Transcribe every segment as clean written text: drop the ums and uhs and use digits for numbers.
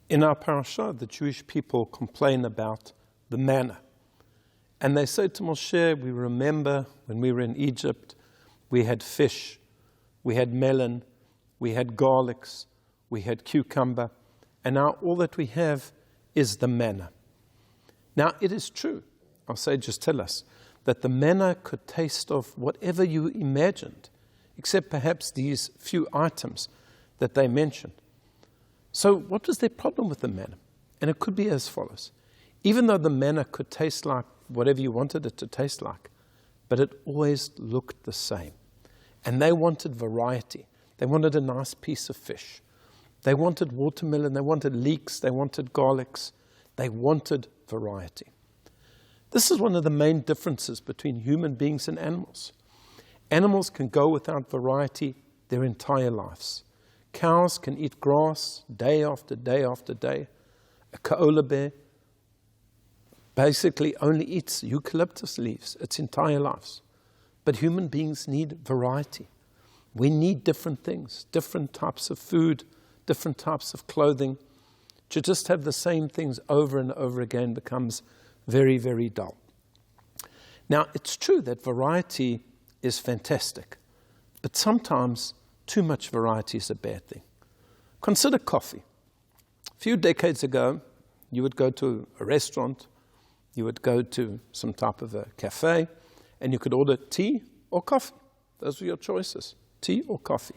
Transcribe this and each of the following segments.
In our parasha, the Jewish people complain about the manna. And they say to Moshe, we remember when we were in Egypt, we had fish, we had melon, we had garlics, we had cucumber, and now all that we have is the manna. Now, it is true, our sages tell us, that the manna could taste of whatever you imagined, except perhaps these few items that they mentioned. So what was their problem with the manna? And it could be as follows. Even though the manna could taste like whatever you wanted it to taste like, but it always looked the same. And they wanted variety. They wanted a nice piece of fish. They wanted watermelon, they wanted leeks, they wanted garlics. They wanted variety. This is one of the main differences between human beings and animals. Animals can go without variety their entire lives. Cows can eat grass day after day after day. A koala bear basically only eats eucalyptus leaves its entire lives. But human beings need variety. We need different things, different types of food, different types of clothing. To just have the same things over and over again becomes very, very dull. Now, it's true that variety is fantastic, but sometimes too much variety is a bad thing. Consider coffee. A few decades ago, you would go to a restaurant, you would go to some type of a cafe, and you could order tea or coffee. Those were your choices, tea or coffee.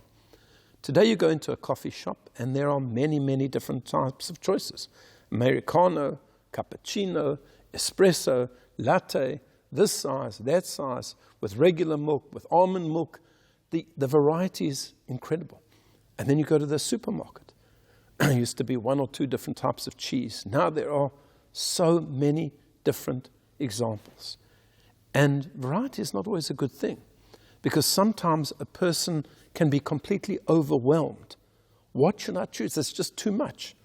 Today you go into a coffee shop, and there are many, many different types of choices. Americano, cappuccino, espresso, latte, this size, that size, with regular milk, with almond milk. The variety is incredible. And then you go to the supermarket. There used to be 1 or 2 different types of cheese. Now there are so many different examples. And variety is not always a good thing, because sometimes a person can be completely overwhelmed. What should I choose? There's just too much.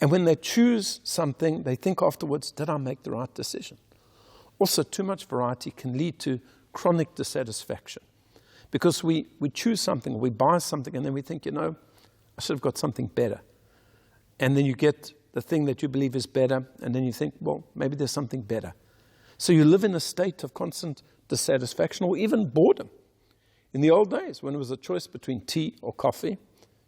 And when they choose something, they think afterwards, did I make the right decision? Also, too much variety can lead to chronic dissatisfaction. Because we choose something, we buy something, and then we think, I should have got something better. And then you get the thing that you believe is better, and then you think, well, maybe there's something better. So you live in a state of constant dissatisfaction or even boredom. In the old days, when it was a choice between tea or coffee,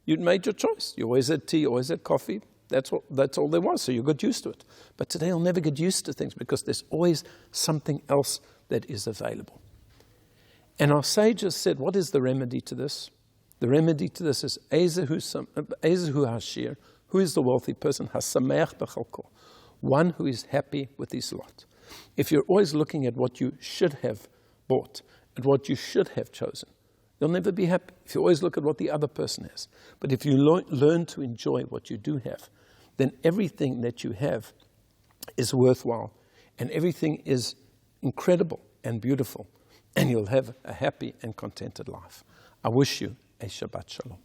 you'd made your choice. You always had tea, always had coffee. That's all there was, so you got used to it. But today you'll never get used to things because there's always something else that is available. And our sages said, what is the remedy to this? The remedy to this is Ezehu Hashir, who is the wealthy person, Hasameach Bechalko, one who is happy with his lot. If you're always looking at what you should have bought and what you should have chosen, you'll never be happy. If you always look at what the other person has. But if you learn to enjoy what you do have, then everything that you have is worthwhile, and everything is incredible and beautiful, and you'll have a happy and contented life. I wish you a Shabbat Shalom.